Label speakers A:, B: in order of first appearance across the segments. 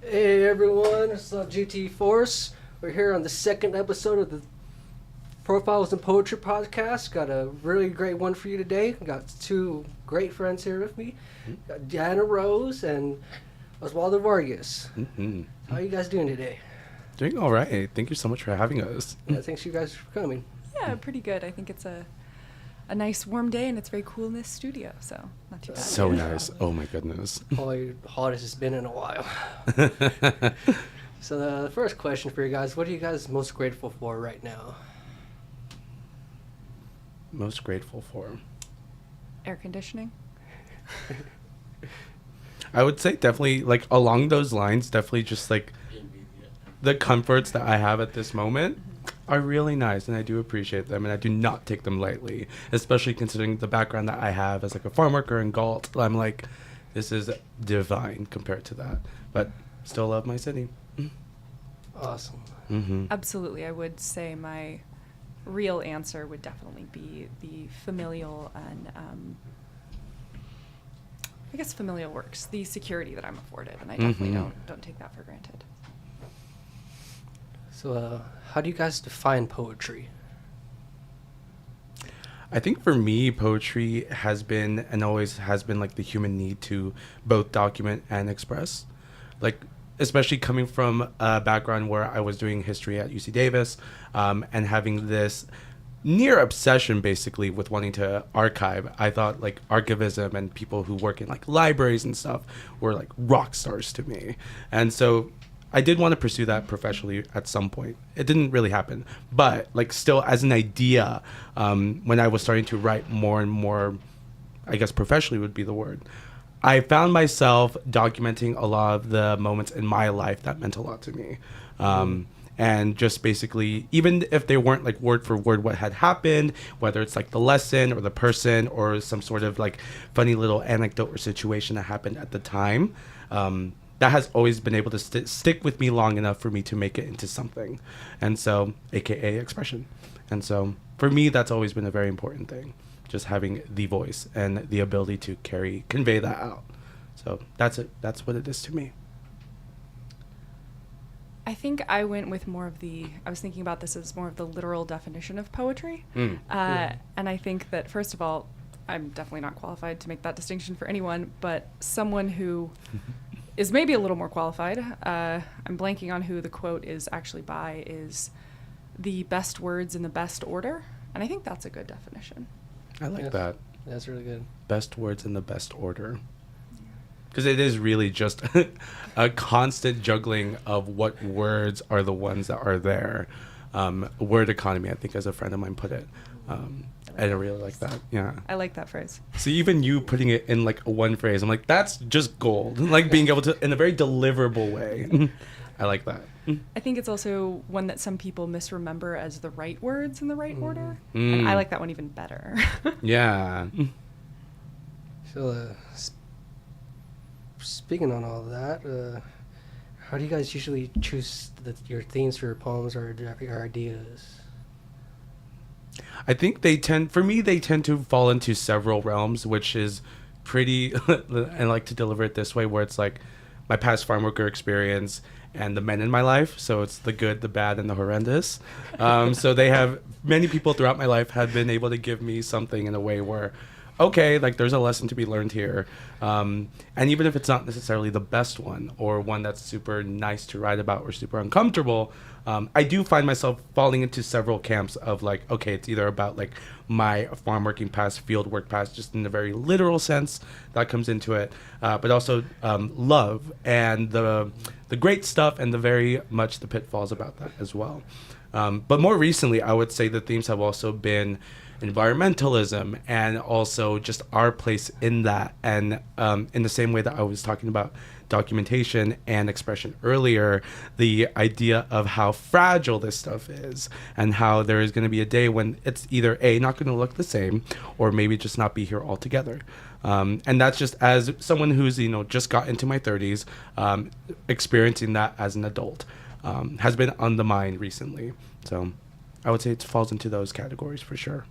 A: Hey everyone, it's GT Force. We're here on the second episode of the Profiles in Poetry podcast. Got a really great one for you today. Got two great friends here with me. Got Diana Rose and Oswaldo Vargas.
B: Mm-hmm.
A: How are you guys doing today?
B: Doing all right. Thank you so much for having us.
A: Yeah, thanks you guys for coming.
C: Yeah, pretty good. I think it's a nice warm day and it's very cool in this studio, so not too bad.
B: So nice. Oh my goodness.
A: Probably the hottest it's been in a while. So the first question for you guys, what are you guys most grateful for right now?
B: Most grateful for.
C: Air conditioning.
B: I would say definitely like along those lines, definitely just like the comforts that I have at this moment are really nice, and I do appreciate them, and I do not take them lightly, especially considering the background that I have as like a farm worker in Galt. I'm like, this is divine compared to that, but still love my city.
A: Awesome.
B: Mm-hmm.
C: Absolutely. I would say my real answer would definitely be the familial and I guess familial works, the security that I'm afforded, and I definitely don't take that for granted.
A: So how do you guys define poetry?
B: I think for me, poetry has been and always has been like the human need to both document and express. Like, especially coming from a background where I was doing history at UC Davis, and having this near obsession basically with wanting to archive. I thought like archivism and people who work in like libraries and stuff were like rock stars to me. And so I did want to pursue that professionally at some point. It didn't really happen, but like still as an idea, when I was starting to write more and more, I guess professionally would be the word, I found myself documenting a lot of the moments in my life that meant a lot to me. And just basically, even if they weren't like word for word what had happened, whether it's like the lesson or the person or some sort of like funny little anecdote or situation that happened at the time, that has always been able to stick with me long enough for me to make it into something. And so, AKA expression. And so for me, that's always been a very important thing, just having the voice and the ability to convey that out. So that's it. That's what it is to me.
C: I think I went with I was thinking about this as more of the literal definition of poetry. And I think that, first of all, I'm definitely not qualified to make that distinction for anyone, but someone who is maybe a little more qualified, I'm blanking on who the quote is actually by, is the best words in the best order. And I think that's a good definition.
B: I like that.
A: That's really good.
B: Best words in the best order. Because it is really just a constant juggling of what words are the ones that are there. Word economy, I think, as a friend of mine put it. I really like that. Yeah.
C: I like that phrase.
B: So even you putting it in like one phrase, I'm like, that's just gold. Like being able to, in a very deliverable way. I like that.
C: I think it's also one that some people misremember as the right words in the right order. And I like that one even better.
B: Yeah.
A: So speaking on all of that, how do you guys usually choose your themes for your poems or your ideas?
B: I think they tend to fall into several realms, which is pretty, I like to deliver it this way, where it's like my past farm worker experience and the men in my life. So it's the good, the bad, and the horrendous. So many people throughout my life have been able to give me something in a way where, okay, like there's a lesson to be learned here. And even if it's not necessarily the best one or one that's super nice to write about or super uncomfortable, I do find myself falling into several camps of like, okay, it's either about like my farm working past, field work past, just in a very literal sense that comes into it, but also love and the great stuff and the very much the pitfalls about that as well. But more recently, I would say the themes have also been environmentalism and also just our place in that. And in the same way that I was talking about documentation and expression earlier, the idea of how fragile this stuff is and how there is going to be a day when it's either not going to look the same or maybe just not be here altogether. And that's just as someone who's, just got into my 30s, experiencing that as an adult, has been on the mind recently. So I would say it falls into those categories for sure.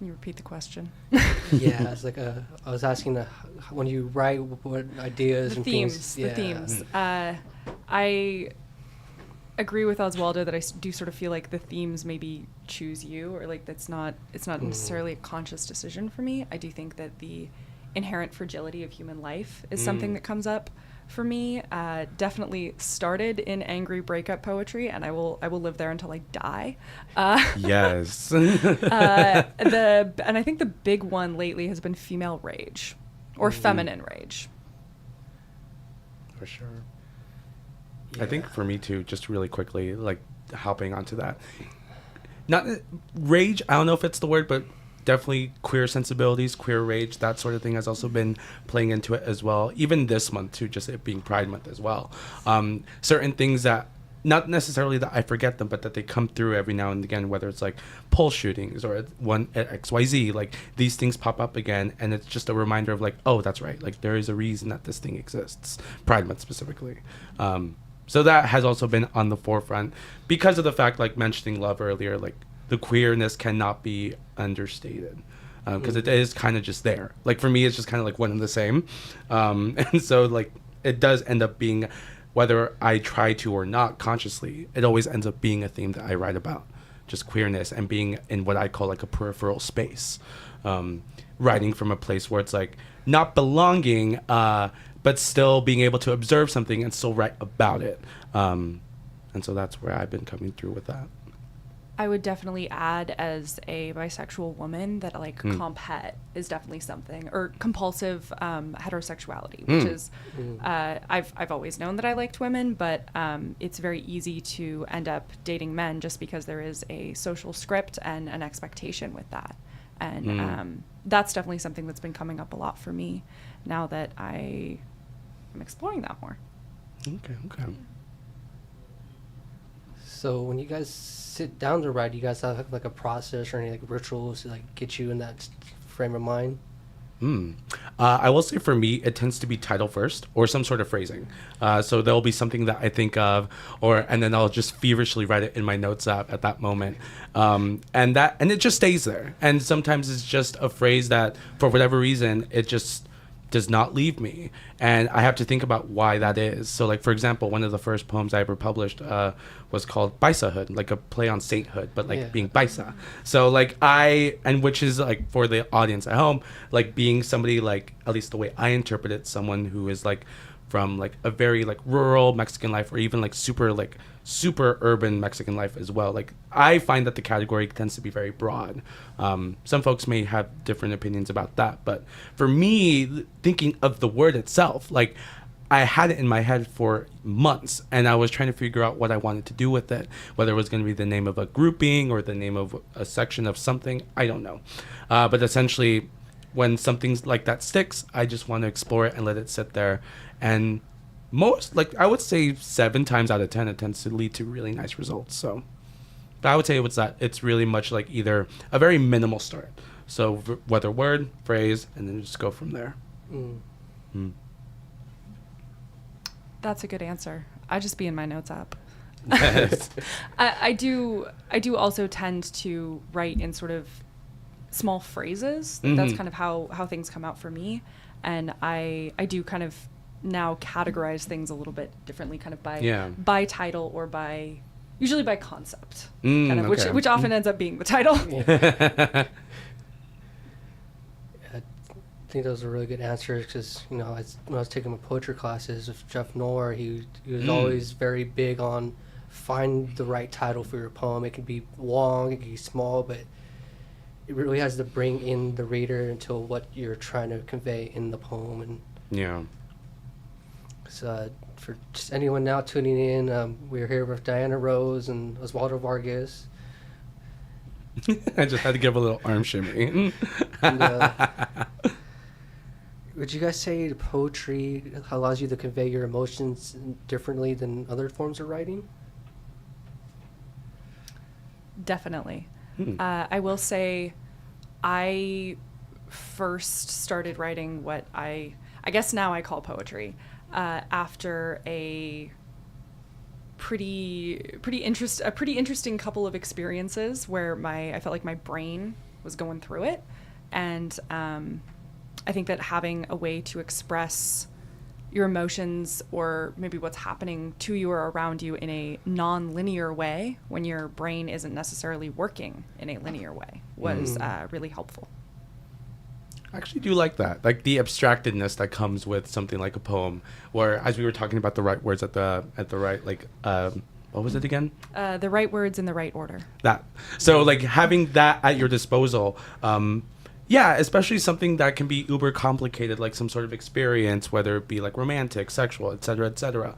C: Can you repeat the question?
A: Yeah, it's like I was asking when you write, what ideas
C: The
A: and
C: themes.
A: things. Yeah.
C: The themes. I agree with Oswaldo that I do sort of feel like the themes maybe choose you, or like it's not necessarily a conscious decision for me. I do think that the inherent fragility of human life is something that comes up for me. Definitely started in angry breakup poetry, and I will live there until I die.
B: Yes.
C: And I think the big one lately has been female rage, or feminine rage.
B: For sure. I think for me too, just really quickly, like hopping onto that. Not rage, I don't know if it's the word, but definitely queer sensibilities, queer rage, that sort of thing has also been playing into it as well. Even this month too, just it being Pride Month as well. Certain things that, not necessarily that I forget them, but that they come through every now and again, whether it's like pole shootings or one at XYZ, like these things pop up again. And it's just a reminder of like, oh, that's right. Like there is a reason that this thing exists. Pride Month specifically. So that has also been on the forefront because of the fact, like mentioning love earlier, like the queerness cannot be understated because it is kind of just there. Like for me, it's just kind of like one and the same. And so like it does end up being, whether I try to or not consciously, it always ends up being a theme that I write about, just queerness and being in what I call like a peripheral space. Writing from a place where it's like not belonging, but still being able to observe something and still write about it. And so that's where I've been coming through with that.
C: I would definitely add, as a bisexual woman, that like comphet is definitely something, or compulsive heterosexuality, which is I've always known that I liked women, but it's very easy to end up dating men just because there is a social script and an expectation with that. And that's definitely something that's been coming up a lot for me now that I am exploring that more.
B: Okay.
A: So when you guys sit down to write, do you guys have like a process or any like rituals to like get you in that frame of mind?
B: I will say for me, it tends to be title first or some sort of phrasing. So there'll be something that I think of, and then I'll just feverishly write it in my notes app at that moment. And it just stays there. And sometimes it's just a phrase that for whatever reason, it just does not leave me. And I have to think about why that is. So like, for example, one of the first poems I ever published was called Bisahood, like a play on sainthood, but like being Bisa. So like which is like for the audience at home, like being somebody like, at least the way I interpret it, someone who is like from like a very like rural Mexican life, or even like super urban Mexican life as well. Like I find that the category tends to be very broad. Some folks may have different opinions about that, but for me, thinking of the word itself, like I had it in my head for months and I was trying to figure out what I wanted to do with it, whether it was going to be the name of a grouping or the name of a section of something, I don't know. But essentially, when something like that sticks, I just want to explore it and let it sit there. And most, like I would say 7 times out of 10, it tends to lead to really nice results. So but I would say it's really much like either a very minimal start. So whether word, phrase, and then just go from there.
C: That's a good answer. I just be in my notes app.
B: Yes.
C: I do also tend to write in sort of small phrases. That's kind of how things come out for me. And I do kind of now categorize things a little bit differently, kind of by title or usually by concept, kind of,
B: okay.
C: which often ends up being the title.
A: I think those are really good answers because, when I was taking my poetry classes with Jeff Knorr, he was always very big on find the right title for your poem. It can be long, it can be small, but it really has to bring in the reader into what you're trying to convey in the poem. And so for just anyone now tuning in, we're here with Diana Rose and Oswaldo Vargas.
B: I just had to give a little arm shimmy.
A: And, would you guys say poetry allows you to convey your emotions differently than other forms of writing?
C: Definitely. I will say I first started writing what I guess now I call poetry after a pretty interesting couple of experiences where I felt like my brain was going through it. And I think that having a way to express your emotions or maybe what's happening to you or around you in a non-linear way when your brain isn't necessarily working in a linear way was really helpful.
B: I actually do like that, like the abstractedness that comes with something like a poem, where as we were talking about the right words at the right, like what was it again?
C: The right words in the right order.
B: That. So like having that at your disposal, yeah, especially something that can be uber complicated, like some sort of experience, whether it be like romantic, sexual, etc., etc.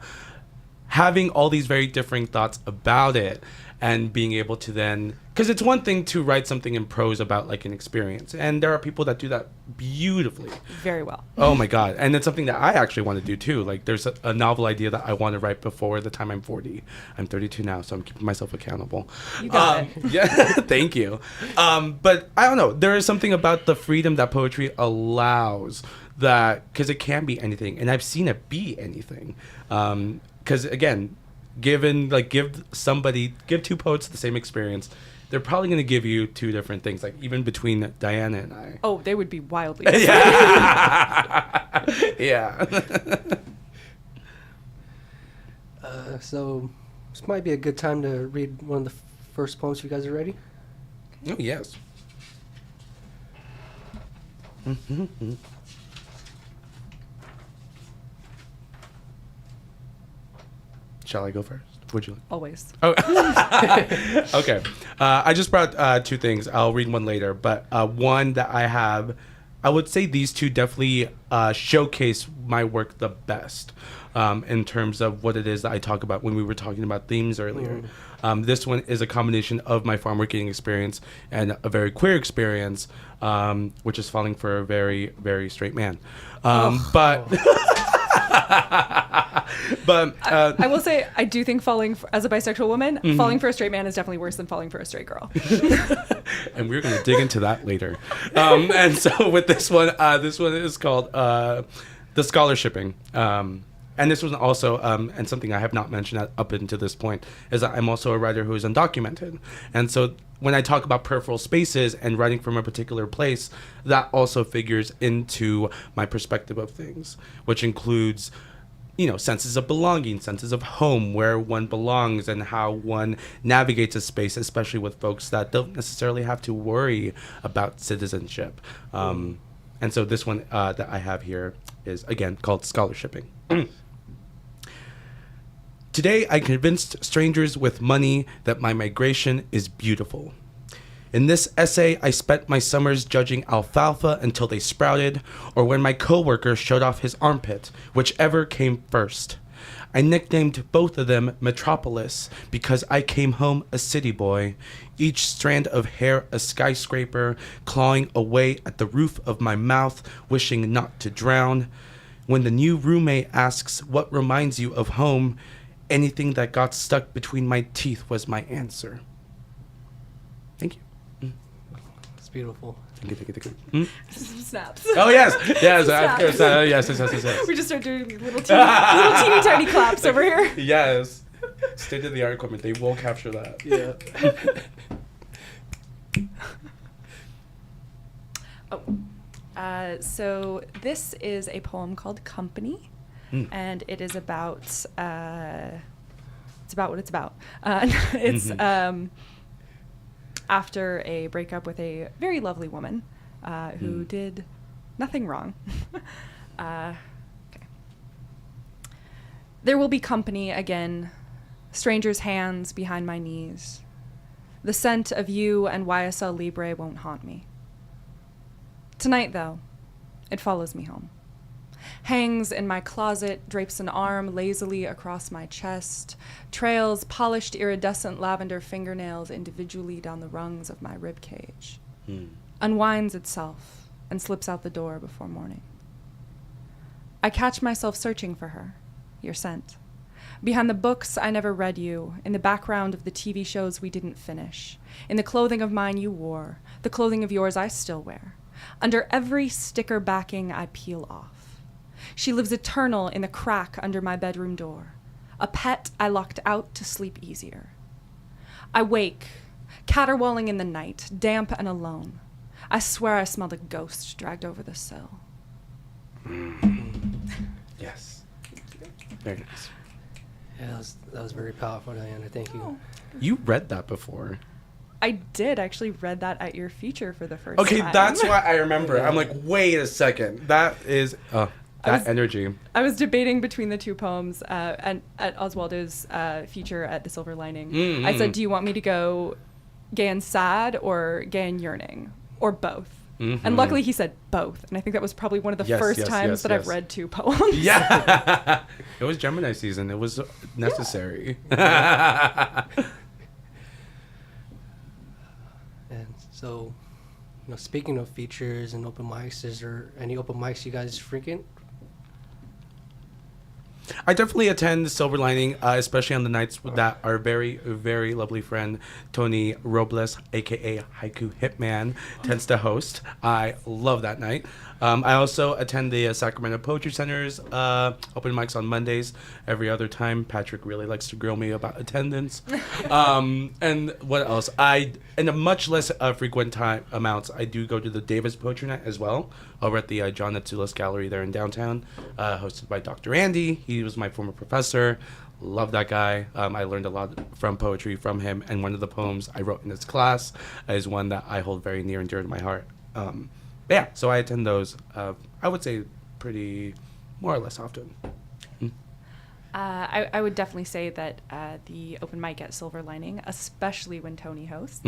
B: Having all these very differing thoughts about it and being able to then, because it's one thing to write something in prose about like an experience, and there are people that do that beautifully.
C: Very well.
B: Oh my God. And it's something that I actually want to do too. Like there's a novel idea that I want to write before the time I'm 40. I'm 32 now, so I'm keeping myself accountable.
C: You got it.
B: Yeah, thank you. But I don't know. There is something about the freedom that poetry allows, that because it can be anything, and I've seen it be anything. Because again, give two poets the same experience, they're probably going to give you two different things, like even between Diana and I.
C: Oh, they would be wildly different.
B: Yeah.
A: So this might be a good time to read one of the first poems. You guys are ready?
B: Oh, yes. Shall I go first? Would you like?
C: Always.
B: Oh, okay. I just brought two things. I'll read one later, but one that I have, I would say these two definitely showcase my work the best in terms of what it is that I talk about when we were talking about themes earlier. This one is a combination of my farm working experience and a very queer experience, which is falling for a very, very straight man. But
C: I will say, I do think as a bisexual woman, falling for a straight man is definitely worse than falling for a straight girl.
B: And we're going to dig into that later. And so with this one is called The Scholarshipping. And this was also, and something I have not mentioned up until this point, is that I'm also a writer who is undocumented. And so when I talk about peripheral spaces and writing from a particular place, that also figures into my perspective of things, which includes, senses of belonging, senses of home, where one belongs, and how one navigates a space, especially with folks that don't necessarily have to worry about citizenship. And so this one that I have here is, again, called Scholarshipping. Today, I convinced strangers with money that my migration is beautiful. In this essay, I spent my summers judging alfalfa until they sprouted, or when my coworker showed off his armpit, whichever came first. I nicknamed both of them Metropolis because I came home a city boy, each strand of hair a skyscraper, clawing away at the roof of my mouth, wishing not to drown. When the new roommate asks what reminds you of home, anything that got stuck between my teeth was my answer. Thank you.
A: It's beautiful.
B: Thank you.
C: Snaps.
B: Oh, yes. Yes.
C: Snaps.
B: Yes.
C: We just start doing little teeny tiny claps over here.
B: Yes. State-of-the-art equipment. They will capture that.
A: Yeah.
C: So this is a poem called Company. And it is about it's about what it's about. It's after a breakup with a very lovely woman who did nothing wrong. Okay. There will be company again, strangers' hands behind my knees. The scent of you and YSL Libre won't haunt me. Tonight, though, it follows me home. Hangs in my closet, drapes an arm lazily across my chest, trails polished iridescent lavender fingernails individually down the rungs of my rib cage, unwinds itself, and slips out the door before morning. I catch myself searching for her, your scent, behind the books I never read you, in the background of the TV shows we didn't finish, in the clothing of mine you wore, the clothing of yours I still wear, under every sticker backing I peel off. She lives eternal in the crack under my bedroom door, a pet I locked out to sleep easier. I wake, caterwauling in the night, damp and alone. I swear I smelled a ghost dragged over the cell.
B: Yes. Very nice.
A: Yeah, that was very powerful, Diana. Thank you.
C: Oh.
B: You read that before.
C: I did actually read that at your feature for the first
B: Okay,
C: time.
B: that's why I remember. I'm like, wait a second. That is energy.
C: I was debating between the two poems and at Oswaldo's feature at The Silver Lining.
B: Mm-hmm.
C: I said, do you want me to go gay and sad or gay and yearning or both?
B: Mm-hmm.
C: And luckily he said both. And I think that was probably one of the first times that I've read two poems.
B: Yeah. It was Gemini season. It was necessary.
A: And so, speaking of features and open mics, is there any open mics you guys frequent?
B: I definitely attend the Silver Lining, especially on the nights that our very, very lovely friend Tony Robles, aka Haiku Hitman, tends to host. I love that night. I also attend the Sacramento Poetry Center's open mics on Mondays. Every other time, Patrick really likes to grill me about attendance. And what else? In a much less frequent amounts, I do go to the Davis Poetry Night as well, over at the John Natsulis Gallery there in downtown, hosted by Dr. Andy. He was my former professor. Love that guy. I learned a lot from poetry from him, and one of the poems I wrote in his class is one that I hold very near and dear to my heart. Yeah, so I attend those, I would say, pretty more or less often.
C: I would definitely say that the open mic at Silver Lining, especially when Tony hosts,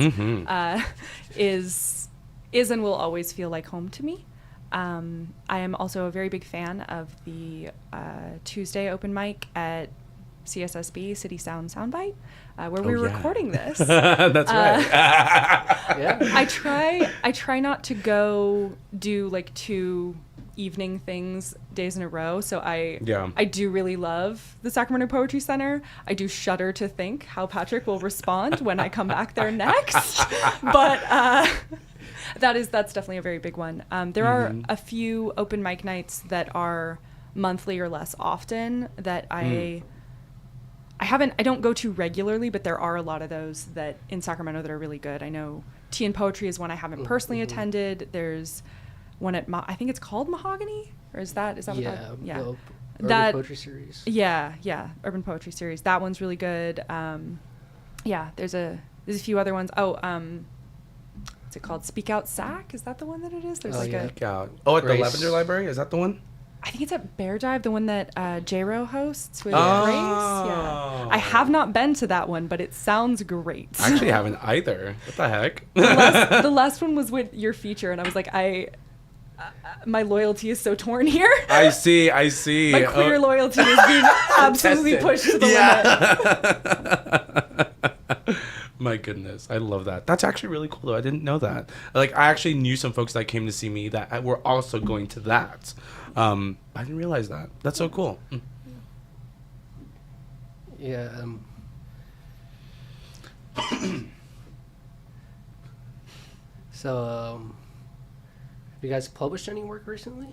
C: is and will always feel like home to me. I am also a very big fan of the Tuesday open mic at CSSB, City Sound Soundbite, where we're recording this.
B: That's right.
A: Yeah.
C: I try not to go do like 2 evening things days in a row. So I do really love the Sacramento Poetry Center. I do shudder to think how Patrick will respond when I come back there next. But that's definitely a very big one. There are a few open mic nights that are monthly or less often that I don't go to regularly, but there are a lot of those that in Sacramento that are really good. I know Tea and Poetry is one I haven't personally attended. There's one at I think it's called Mahogany, or is that what that? Yeah,
A: Urban Poetry Series.
C: Yeah, Urban Poetry Series. That one's really good. Yeah, there's a few other ones. What's it called? Speak Out Sac? Is that the one that it is? There's
B: Speak Out. Oh, at the Lavender Library? Is that the one?
C: I think it's at Bear Dive, the one that J-Ro hosts with Grace. Yeah. I have not been to that one, but it sounds great.
B: I actually haven't either. What the heck?
C: The last one was with your feature, and I was like, my loyalty is so torn here.
B: I see.
C: My queer loyalty is being absolutely pushed to the limit.
B: My goodness, I love that. That's actually really cool, though. I didn't know that. Like, I actually knew some folks that came to see me that were also going to that. I didn't realize that. That's so cool.
A: Yeah. So, have you guys published any work recently?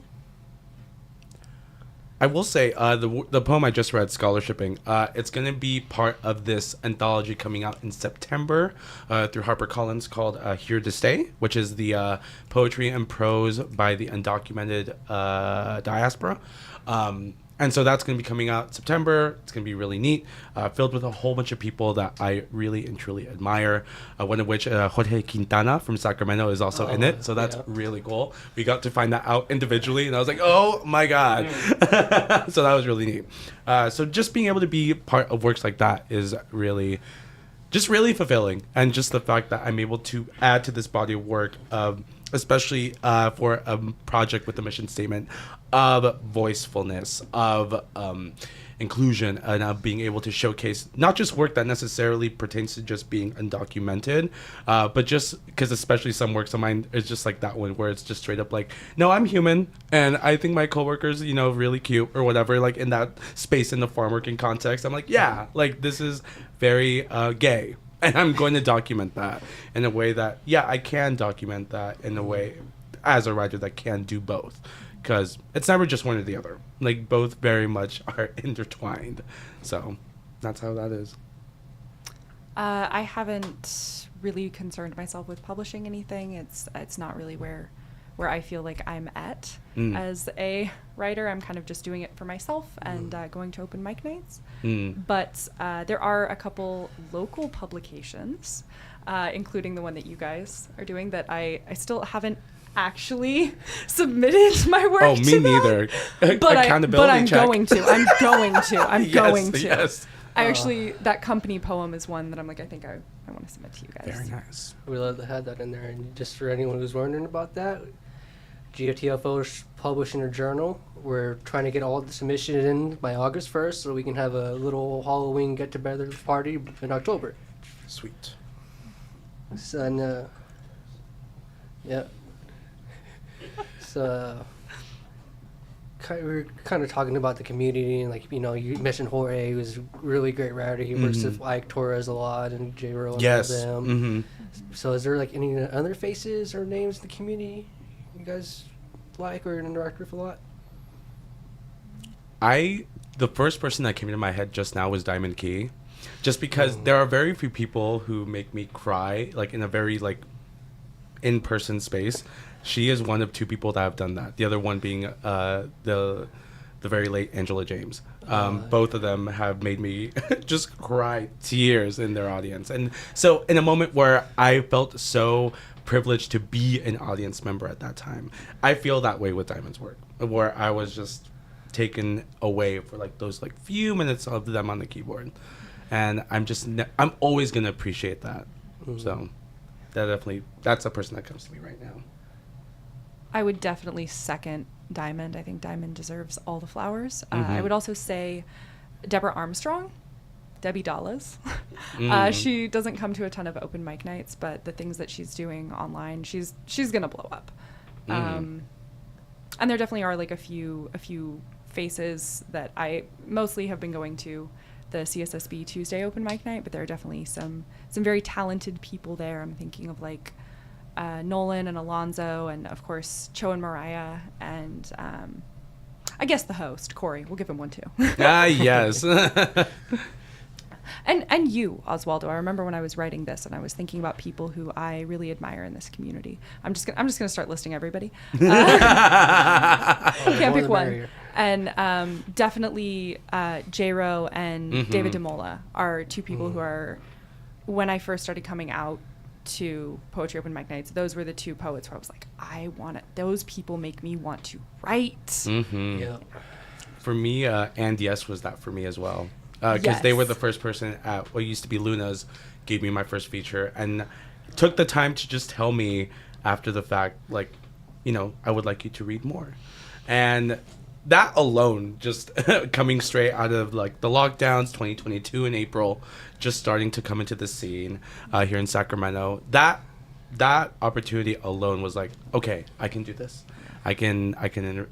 B: I will say the poem I just read, Scholarshiping, it's going to be part of this anthology coming out in September through HarperCollins called Here to Stay, which is the poetry and prose by the undocumented diaspora. And so that's going to be coming out in September. It's going to be really neat, filled with a whole bunch of people that I really and truly admire, one of which, Jorge Quintana from Sacramento, is also in it. So that's really cool. We got to find that out individually, and I was like, oh, my God. So that was really neat. So just being able to be part of works like that is really fulfilling. And just the fact that I'm able to add to this body of work, especially for a project with a mission statement of voicefulness, of inclusion, and of being able to showcase not just work that necessarily pertains to just being undocumented, but just because especially some works of mine is just like that one where it's just straight up like, no, I'm human, and I think my coworkers, really cute or whatever, like in that space in the farm working context. I'm like, yeah, like this is very gay. And I'm going to document that in a way that, I can document that in a way as a writer that can do both. Because it's never just one or the other. Like, both very much are intertwined. So, that's how that is.
C: I haven't really concerned myself with publishing anything. It's not really where I feel like I'm at as a writer. I'm kind of just doing it for myself and going to open mic nights. But there are a couple local publications, including the one that you guys are doing, that I still haven't actually submitted my work
B: Oh,
C: to
B: me
C: them.
B: neither.
C: But
B: Accountability
C: I'm
B: check.
C: going to. I'm going to.
B: Yes.
C: I actually, that company poem is one that I'm like, I think I want to submit to you guys.
B: Very nice.
A: We love to have that in there. And just for anyone who's wondering about that, GOTFO is publishing a journal. We're trying to get all the submissions in by August 1st so we can have a little Halloween get-together party in October.
B: Sweet.
A: So, and, yeah. So, we were kind of talking about the community, and like, you know, you mentioned Jorge, who's a really great writer. He works with Ike Torres a lot and J-Ro and
B: Yes.
A: all them. So is there like any other faces or names in the community you guys like or interact with a lot?
B: The first person that came into my head just now was Diamond Key, just because there are very few people who make me cry, like in a very like in-person space. She is one of two people that have done that. The other one being the very late Angela James. Both of them have made me just cry tears in their audience. And so in a moment where I felt so privileged to be an audience member at that time, I feel that way with Diamond's work, where I was just taken away for like those like few minutes of them on the keyboard. And I'm always going to appreciate that. So that's a person that comes to me right now.
C: I would definitely second Diamond. I think Diamond deserves all the flowers. I would also say Deborah Armstrong, Debbie Dallas. She doesn't come to a ton of open mic nights, but the things that she's doing online, she's gonna blow up. And there definitely are like a few faces that I mostly have been going to the CSSB Tuesday open mic night, but there are definitely some very talented people there. I'm thinking of like Nolan and Alonzo, and of course Cho and Mariah, and I guess the host Corey. We'll give him one too.
B: Yes.
C: And you, Oswaldo. I remember when I was writing this, and I was thinking about people who I really admire in this community. I'm just gonna start listing everybody. Can't pick one. And definitely J-Ro and David DeMola are two people who are, when I first started coming out to poetry open mic nights, those were the two poets where I was like, those people make me want to write.
A: Yeah.
B: For me, and Yes was that for me as well. Because they were the first person at what used to be Luna's, gave me my first feature, and took the time to just tell me after the fact, like, you know, I would like you to read more. And that alone, just coming straight out of like the lockdowns, 2022 in April, just starting to come into the scene here in Sacramento, that opportunity alone was like, okay, I can do this. I can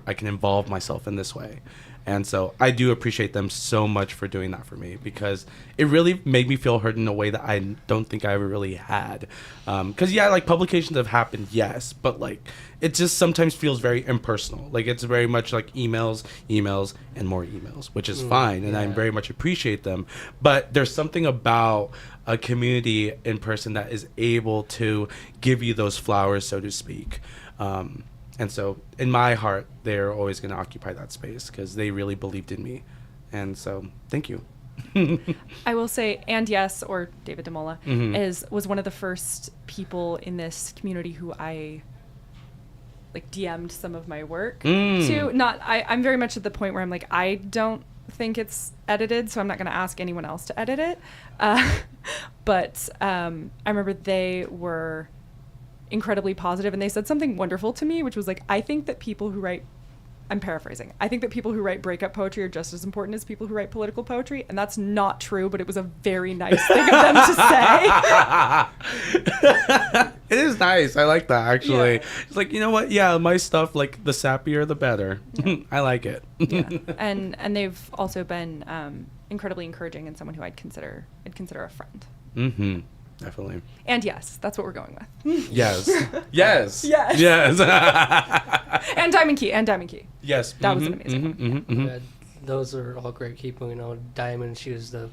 B: involve myself in this way. And so I do appreciate them so much for doing that for me, because it really made me feel heard in a way that I don't think I ever really had. Because, yeah, like publications have happened, yes, but like it just sometimes feels very impersonal. Like it's very much like emails, and more emails, which is fine. And I very much appreciate them. But there's something about a community in person that is able to give you those flowers, so to speak. And so in my heart, they're always going to occupy that space because they really believed in me. And so thank you.
C: I will say, and Yes, or David DeMola, was one of the first people in this community who I like DM'd some of my work to. I'm very much at the point where I'm like, I don't think it's edited, so I'm not going to ask anyone else to edit it. But I remember they were incredibly positive, and they said something wonderful to me, which was like, I think that people who write, I'm paraphrasing, I think that people who write breakup poetry are just as important as people who write political poetry. And that's not true, but it was a very nice thing of them to say.
B: It is nice. I like that, actually.
C: Yeah.
B: It's like, you know what? Yeah, my stuff, like the sappier, the better. Yeah. I like it.
C: Yeah. And they've also been incredibly encouraging, and someone who I'd consider a friend.
B: Mm-hmm. Definitely.
C: And Yes, that's what we're going with.
B: Yes. Yes.
C: Yes.
B: Yes.
C: And Diamond Key.
B: Yes.
C: That was an amazing one.
A: Yeah, those are all great people. You know, Diamond, she was the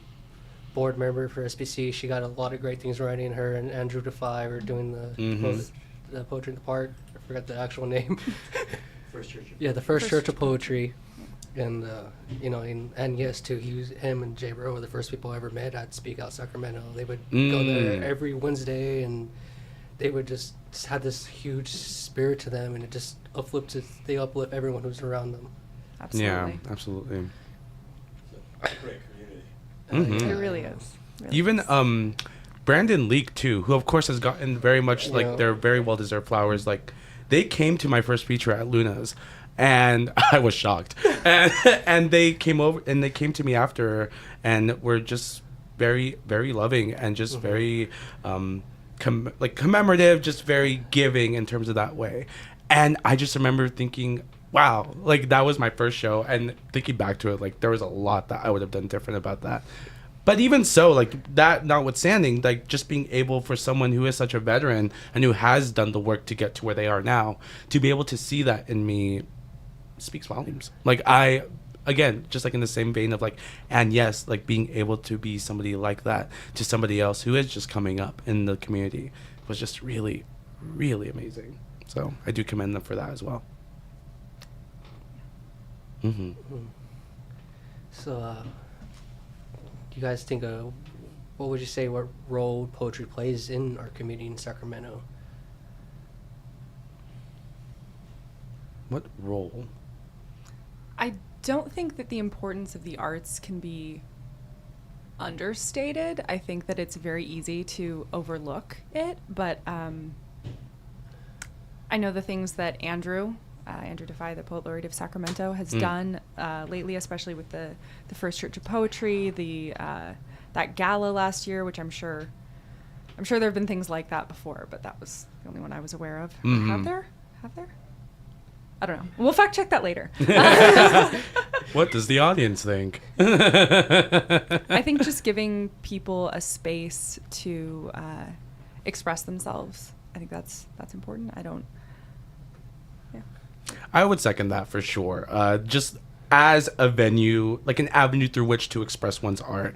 A: board member for SPC. She got a lot of great things writing. Her and Andrew Defy were doing the Poetry in the Park. I forgot the actual name.
D: First Church.
A: Yeah, the First Church of Poetry. And, and yes, too, him and Jay Burrow were the first people I ever met at Speak Out Sacramento. They would go there every Wednesday, and they would just had this huge spirit to them, and it just they uplift everyone who's around them.
C: Absolutely.
B: Yeah, absolutely.
D: It's a great community.
C: It really is. Really
B: Even
C: is.
B: Brandon Leak too, who of course has gotten very much like their very well deserved flowers. Like they came to my first feature at Luna's, and I was shocked. And they came over and they came to me after, and were just very, very loving and just very commemorative, just very giving in terms of that way. And I just remember thinking, wow, like that was my first show, and thinking back to it, like there was a lot that I would have done different about that. But even so, like that notwithstanding, like just being able for someone who is such a veteran and who has done the work to get to where they are now, to be able to see that in me speaks volumes. Like again, just like in the same vein of like, and yes, like being able to be somebody like that to somebody else who is just coming up in the community was just really, really amazing. So I do commend them for that as well.
A: So, do you guys think, what would you say what role poetry plays in our community in Sacramento?
B: What role?
C: I don't think that the importance of the arts can be understated. I think that it's very easy to overlook it, but I know the things that Andrew Defy, the Poet Laureate of Sacramento, has done lately, especially with the First Church of Poetry, that gala last year, which I'm sure there have been things like that before, but that was the only one I was aware of. Have there? I don't know. We'll fact check that later.
B: What does the audience think?
C: I think just giving people a space to express themselves, I think that's important.
B: I would second that for sure. Just as a venue, like an avenue through which to express one's art.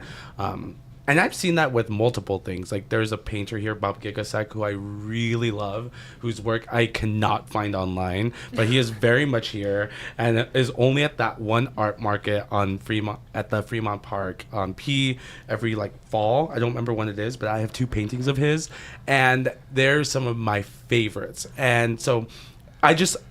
B: And I've seen that with multiple things. Like there's a painter here, Bob Gigasek, who I really love, whose work I cannot find online, but he is very much here and is only at that one art market on Fremont, at the Fremont Park on P every like fall. I don't remember when it is, but I have 2 paintings of his, and they're some of my favorites. And so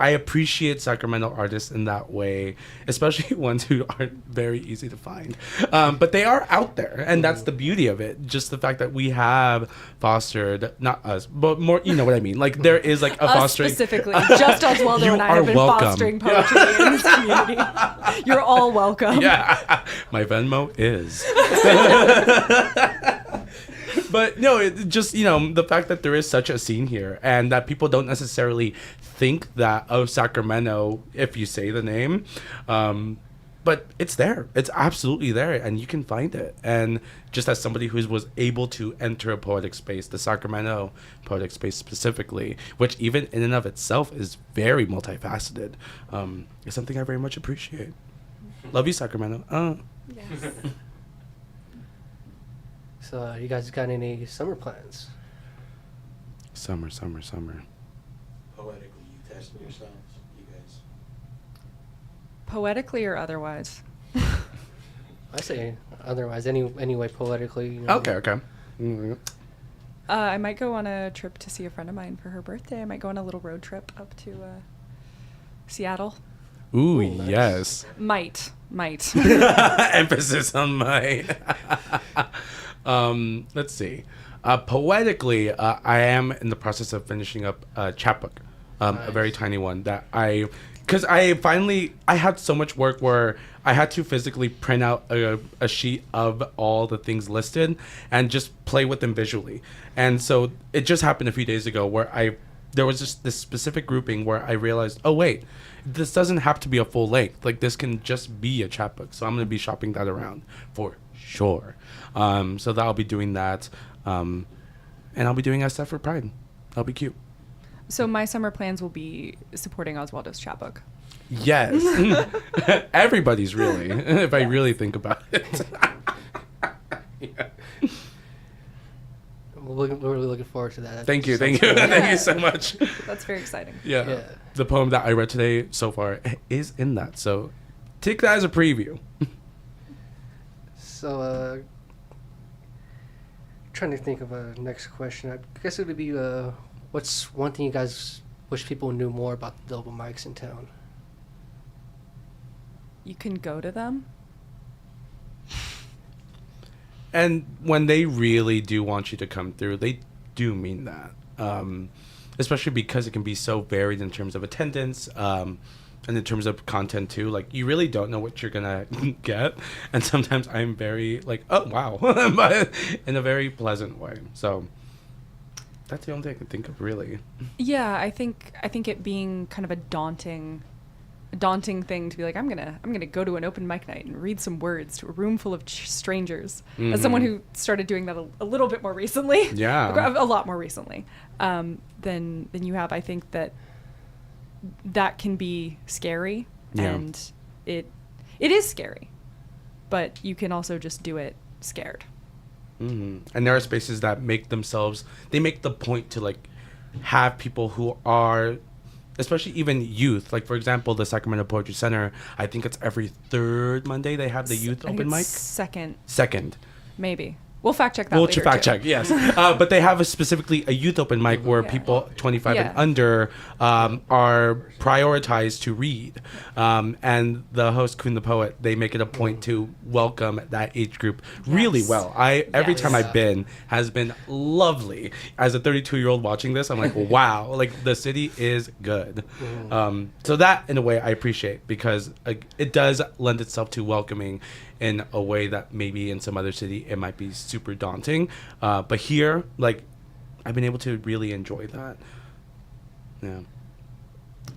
B: I appreciate Sacramento artists in that way, especially ones who aren't very easy to find. But they are out there, and that's the beauty of it. Just the fact that we have fostered, not us, but more, you know what I mean? Like there is like a
C: us
B: fostering.
C: Specifically, just Oswaldo and I have been fostering poetry in this community. You're all welcome.
B: Yeah, my Venmo is. But no, it just, the fact that there is such a scene here and that people don't necessarily think that, oh, Sacramento, if you say the name, but it's there. It's absolutely there, and you can find it. And just as somebody who was able to enter a poetic space, the Sacramento poetic space specifically, which even in and of itself is very multifaceted, is something I very much appreciate. Love you, Sacramento.
C: Yes.
A: So, you guys got any summer plans?
B: Summer.
D: Poetically, you testing yourselves, you guys.
C: Poetically or otherwise?
A: I say otherwise, anyway, poetically.
B: Okay. Mm-hmm.
C: I might go on a trip to see a friend of mine for her birthday. I might go on a little road trip up to Seattle.
B: Ooh,
A: nice.
B: Yes.
C: Might.
B: Emphasis on might. Let's see. Poetically, I am in the process of finishing up a chapbook,
A: Nice.
B: a very tiny one that because I had so much work where I had to physically print out a sheet of all the things listed and just play with them visually. And so it just happened a few days ago where there was just this specific grouping where I realized, oh wait, this doesn't have to be a full length. Like this can just be a chapbook. So I'm going to be shopping that around for sure. So that I'll be doing that. And I'll be doing SF for Pride. That'll be cute.
C: So my summer plans will be supporting Oswaldo's chapbook.
B: Yes. Everybody's really, if I really think about it. Yeah.
A: we're really looking forward to that.
B: Thank you.
A: Sounds
B: Thank
A: good.
B: you so much.
C: That's very exciting.
B: Yeah.
A: Yeah.
B: The poem that I read today so far is in that. So take that as a preview.
A: So, trying to think of a next question. I guess it would be, what's one thing you guys wish people knew more about the open mics in town?
C: You can go to them.
B: And when they really do want you to come through, they do mean that. Especially because it can be so varied in terms of attendance, and in terms of content too. Like, you really don't know what you're gonna get, and sometimes I'm very like, oh wow, but in a very pleasant way. So that's the only thing I can think of, really.
C: Yeah, I think it being kind of a daunting thing to be like, I'm gonna go to an open mic night and read some words to a room full of strangers. As someone who started doing that a little bit more recently,
B: Yeah.
C: a lot more recently, than you have, I think that can be scary,
B: Yeah.
C: and it is scary, but you can also just do it scared.
B: And there are spaces that make the point to like have people who are, especially even youth, like for example the Sacramento Poetry Center, I think it's every third Monday they have the youth
C: I think
B: open mic.
C: it's second,
B: Maybe
C: we'll fact check that
B: we'll
C: later
B: fact
C: too.
B: check, yes. But they have specifically a youth open mic where
C: Yeah.
B: people 25
C: Yeah.
B: and under are prioritized to read, and the host Kuhn the Poet, they make it a point to welcome that age group really
C: Yes.
B: well. Every
C: Yes.
B: time I've been has been lovely. As a 32-year-old watching this, I'm like, wow, like the city is good. So that in a way I appreciate, because it does lend itself to welcoming in a way that maybe in some other city it might be super daunting, but here, like, I've been able to really enjoy that. Yeah.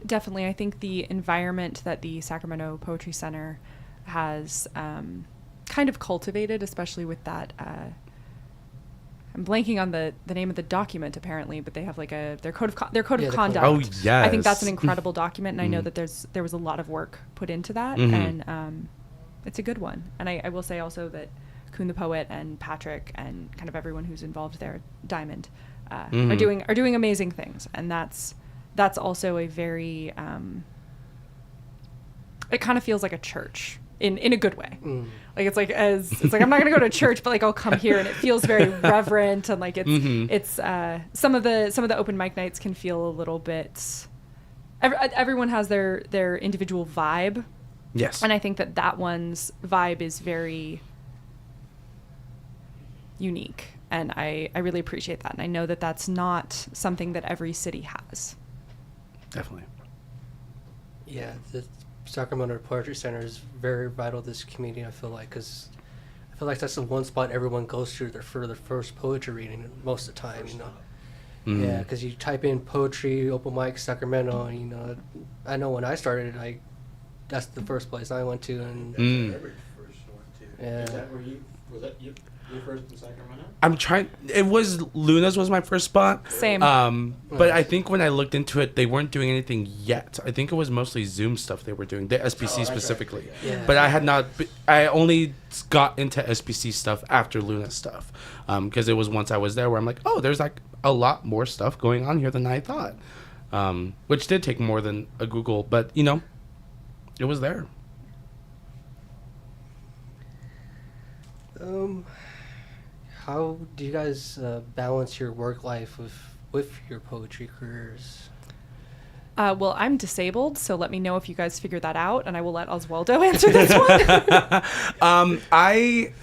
C: Definitely. I think the environment that the Sacramento Poetry Center has kind of cultivated, especially with that, I'm blanking on the name of the document apparently, but they have like their code of
A: Yeah, the code of
C: conduct.
B: Oh yes.
C: I think that's an incredible document, and I know that there was a lot of work put into that, and it's a good one. And I will say also that Kuhn the Poet and Patrick and kind of everyone who's involved there, Diamond, are doing amazing things, and that's also a very it kind of feels like a church in a good way. Like it's like I'm not gonna go to church, but like I'll come here and it feels very reverent, and like it's some of the open mic nights can feel a little bit. Everyone has their individual vibe.
B: Yes.
C: And I think that one's vibe is very unique, and I really appreciate that. And I know that that's not something that every city has.
B: Definitely.
A: Yeah, the Sacramento Poetry Center is very vital to this community, I feel like, because I feel like that's the one spot everyone goes to for their first poetry reading most of the time, you know. Yeah, because you type in poetry, open mic, Sacramento, and, you know, I know when I started, that's the first place I went to, and
D: Every first one too.
A: Yeah.
D: Is that where was that you first in Sacramento?
B: Luna's was my first spot.
C: Same.
B: But I think when I looked into it, they weren't doing anything yet. I think it was mostly Zoom stuff they were doing, the SPC
D: that's right.
B: specifically.
A: Yeah.
B: But I only got into SPC stuff after Luna's stuff, because it was once I was there where I'm like, oh, there's like a lot more stuff going on here than I thought, which did take more than a Google, but you know, it was there.
A: How do you guys balance your work life with your poetry careers?
C: Well, I'm disabled, so let me know if you guys figure that out, and I will let Oswaldo answer this one.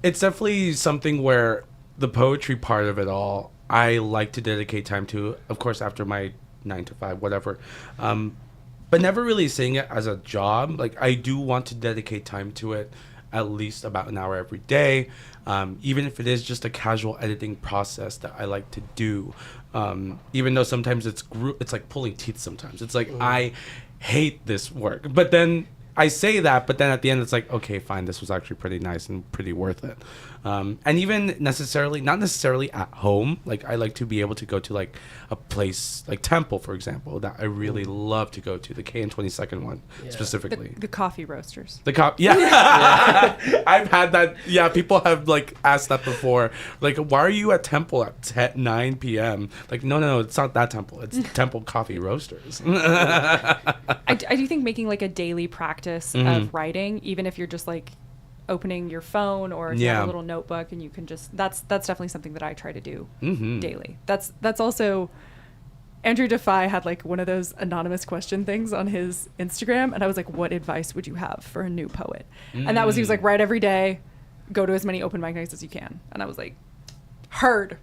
B: It's definitely something where the poetry part of it all, I like to dedicate time to, of course, after my 9 to 5, whatever. But never really seeing it as a job. Like, I do want to dedicate time to it at least about an hour every day, even if it is just a casual editing process that I like to do. Even though sometimes it's like pulling teeth sometimes. It's like, I hate this work. But then I say that, but then at the end it's like, okay, fine, this was actually pretty nice and pretty worth it. And even not necessarily at home. Like I like to be able to go to like a place like Temple, for example, that I really love to go to, the K and 22nd one specifically.
C: The coffee roasters.
B: Yeah. I've had that. Yeah, people have like asked that before. Like, why are you at Temple at 9 p.m.? Like, no, it's not that Temple. It's Temple Coffee Roasters.
C: I do think making like a daily practice of writing, even if you're just like opening your phone or if you have a little notebook and you can just that's definitely something that I try to do daily. That's also Andrew Defy had like one of those anonymous question things on his Instagram, and I was like, what advice would you have for a new poet? And that was, he was like, write every day, go to as many open mic nights as you can. And I was like, heard.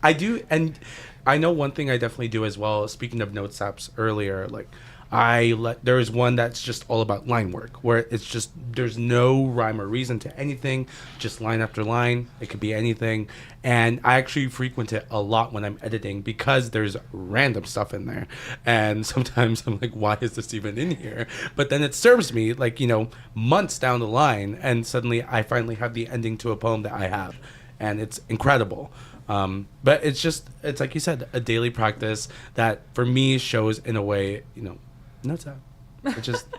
B: I do, and I know one thing I definitely do as well. Speaking of notes apps earlier, like there is one that's just all about line work, where it's just there's no rhyme or reason to anything, just line after line. It could be anything, and I actually frequent it a lot when I'm editing because there's random stuff in there, and sometimes I'm like, why is this even in here? But then it serves me like, you know, months down the line, and suddenly I finally have the ending to a poem that I have, and it's incredible. But it's like you said, a daily practice that for me shows in a way, you know, notes app.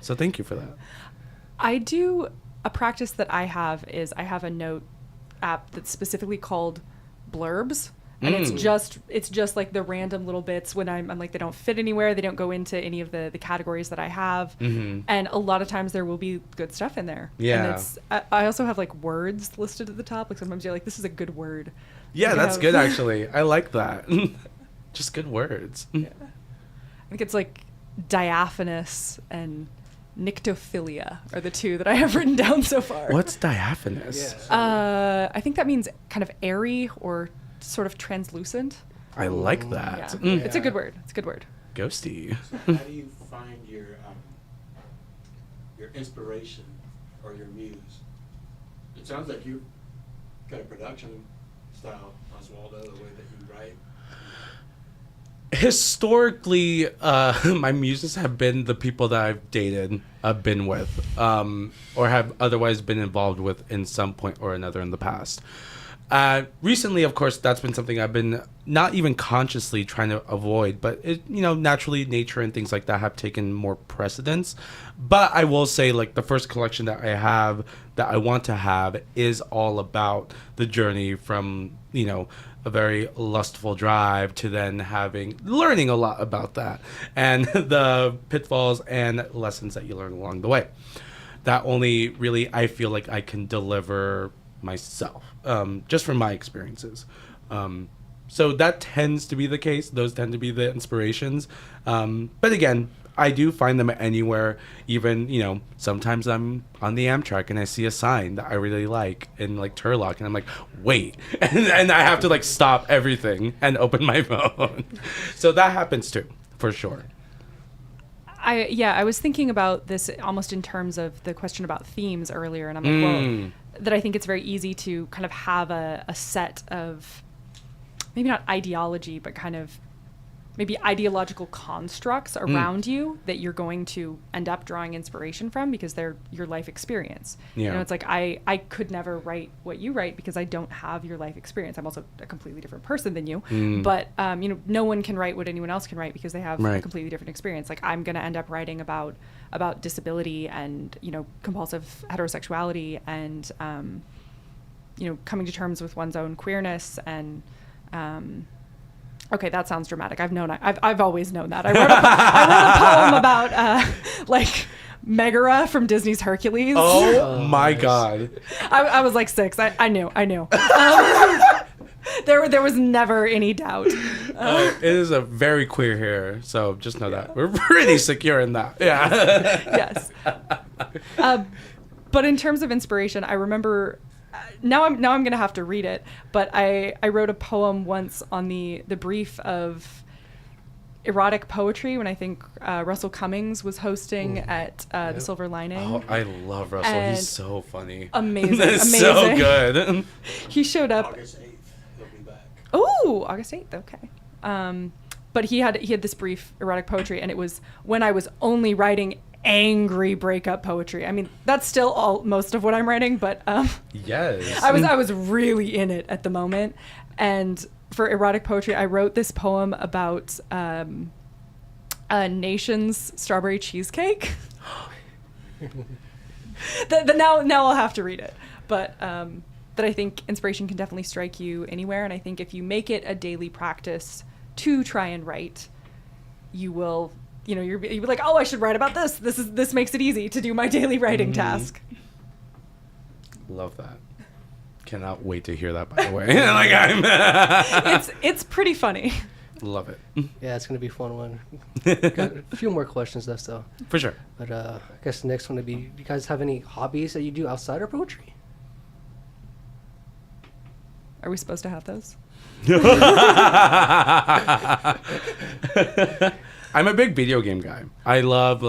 B: So thank you for that.
C: I do a practice that I have a note app that's specifically called blurbs. And it's just like the random little bits when I'm like, they don't fit anywhere. They don't go into any of the categories that I have. And a lot of times there will be good stuff in there.
B: Yeah.
C: And I also have like words listed at the top. Like sometimes you're like, this is a good word.
B: Yeah, that's good actually. I like that. Just good words.
C: Yeah. I think it's like diaphanous and nyctophilia are the two that I have written down so far.
B: What's diaphanous?
C: I think that means kind of airy or sort of translucent.
B: I like that.
C: Yeah. It's a good word. It's a good word.
B: Ghosty.
D: So how do you find your inspiration or your muse? It sounds like you've got a production style, Oswaldo, the way that you write.
B: Historically, my muses have been the people that I've dated, been with, or have otherwise been involved with in some point or another in the past. Recently, of course, that's been something I've been not even consciously trying to avoid, but it, you know, naturally nature and things like that have taken more precedence. But I will say, like, the first collection that I have that I want to have is all about the journey from, you know, a very lustful drive to then learning a lot about that and the pitfalls and lessons that you learn along the way. That only really I feel like I can deliver myself, just from my experiences. So that tends to be the case. Those tend to be the inspirations. But again, I do find them anywhere. Even, you know, sometimes I'm on the Amtrak and I see a sign that I really like in like Turlock, and I'm like, wait, and I have to like stop everything and open my phone. So that happens too, for sure.
C: I was thinking about this almost in terms of the question about themes earlier, and I'm like, well, that I think it's very easy to kind of have a set of maybe not ideology, but kind of maybe ideological constructs around you that you're going to end up drawing inspiration from because they're your life experience.
B: Yeah.
C: You know, it's like I could never write what you write because I don't have your life experience. I'm also a completely different person than you. But you know, no one can write what anyone else can write because they have a completely different experience. Like I'm going to end up writing about disability and, you know, compulsive heterosexuality and you know, coming to terms with one's own queerness and okay, that sounds dramatic. I've always known that. I wrote a poem about like Megara from Disney's Hercules.
B: Oh my God.
C: I was like 6. I knew. There was never any doubt.
B: It is a very queer here, so just know that we're pretty secure in that. Yeah.
C: Yes. But in terms of inspiration, I remember. Now I'm gonna have to read it, but I wrote a poem once on the brief of erotic poetry when I think Russell Cummings was hosting at the Silver Lining.
B: Oh, I love Russell.
C: And
B: he's so funny.
C: Amazing.
B: So good.
C: He showed up.
D: August 8th, he'll be back.
C: Oh, August 8th. Okay. But he had this brief erotic poetry, and it was when I was only writing angry breakup poetry. I mean, that's still most of what I'm writing, but
B: Yes.
C: I was really in it at the moment. And for erotic poetry, I wrote this poem about a nation's strawberry cheesecake. Now I'll have to read it, but I think inspiration can definitely strike you anywhere, and I think if you make it a daily practice to try and write, you will, you'll be like, oh, I should write about this. This makes it easy to do my daily writing task.
B: Love that. Cannot wait to hear that, by the way. Like
C: it's pretty funny.
B: Love it.
A: Yeah, it's gonna be a fun one. Got a few more questions though, still.
B: For sure.
A: But I guess the next one would be: do you guys have any hobbies that you do outside of poetry?
C: Are we supposed to have those?
B: I'm a big video game guy. I love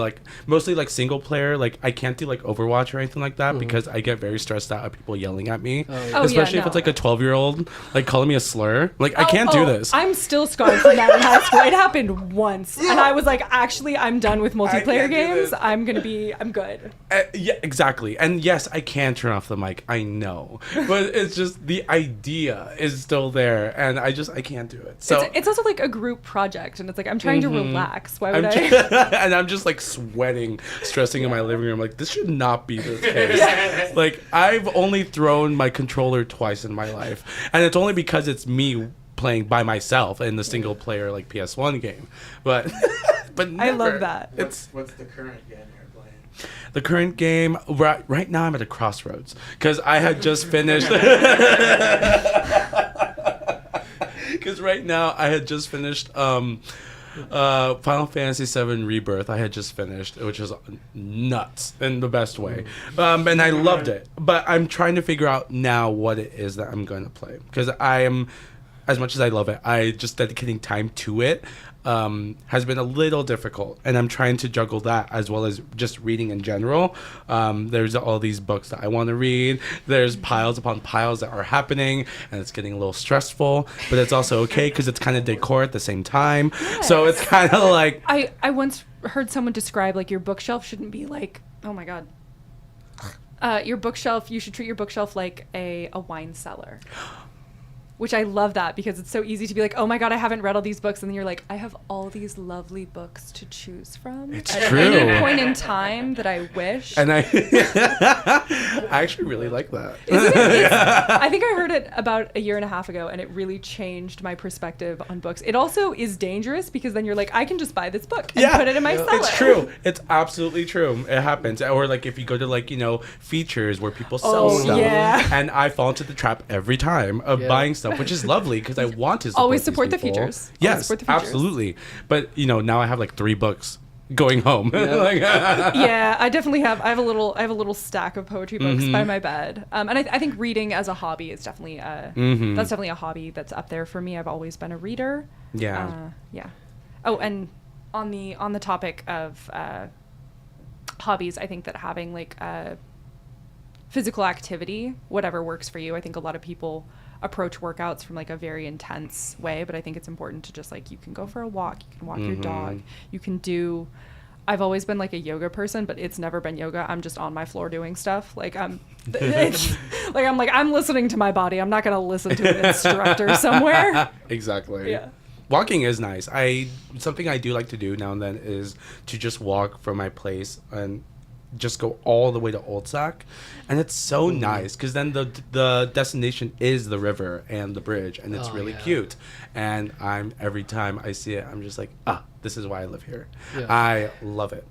B: mostly single player. I can't do Overwatch or anything like that because I get very stressed out at people yelling at me. Especially if it's a 12-year-old calling me a slur. I can't do this.
C: I'm still scarred from that in high school. It happened once, and I was like, actually, I'm done with multiplayer games. I'm good.
B: Yeah, exactly. And yes, I can turn off the mic. I know, but it's just the idea is still there, and I can't do it. So
C: it's also a group project, and it's I'm trying to relax. Why would I?
B: And I'm just sweating, stressing in my living room. This should not be the case. Yes. I've only thrown my controller twice in my life, and it's only because it's me playing by myself in the single player PS1 game. But never.
C: I love that.
D: What's the current game you're playing?
B: The current game right now I'm at a crossroads because I had just finished. Because right now I had just finished. Final Fantasy VII Rebirth I had just finished, which was nuts in the best way, and I loved it, but I'm trying to figure out now what it is that I'm going to play, because I am, as much as I love it, I just dedicating time to it has been a little difficult, and I'm trying to juggle that as well as just reading in general. There's all these books that I want to read. There's piles upon piles that are happening, and it's getting a little stressful, but it's also okay because it's kind of decor at the same time. Yes. So it's kind of
C: I once heard someone describe your bookshelf shouldn't be oh my god. Your bookshelf, you should treat your bookshelf like a wine cellar. Which I love that, because it's so easy to be oh my god, I haven't read all these books, and then you're I have all these lovely books to choose from.
B: It's
C: at
B: true.
C: any point in time that I wish.
B: And I actually really like that.
C: Isn't it? I think I heard it about a year and a half ago, and it really changed my perspective on books. It also is dangerous, because then you're I can just buy this book and put it in my cellar.
B: It's true. It's absolutely true. It happens. Or if you go to features where people sell stuff.
C: Yeah.
B: And I fall into the trap every time of buying stuff, which is lovely because I want to
C: always support
B: these
C: the
B: people.
C: features.
B: Yes,
C: support the features.
B: Absolutely. But now I have 3 books going home.
A: Yeah.
C: Yeah, I definitely have. I have a little stack of poetry books by my bed. And I think reading as a hobby is definitely that's definitely a hobby that's up there for me. I've always been a reader.
B: Yeah.
C: Yeah. Oh, and on the topic of hobbies, I think that having physical activity, whatever works for you. I think a lot of people approach workouts from a very intense way, but I think it's important to just you can go for a walk, you can walk your dog, you can do. I've always been a yoga person, but it's never been yoga. I'm just on my floor doing stuff. I'm listening to my body. I'm not gonna listen to an instructor somewhere.
B: Exactly.
C: Yeah.
B: Walking is nice. Something I do like to do now and then is to just walk from my place and just go all the way to Old Sac, and it's so nice because then the destination is the river and the bridge, and it's really cute. And every time I see it, I'm just this is why I live here. Yeah. I love it.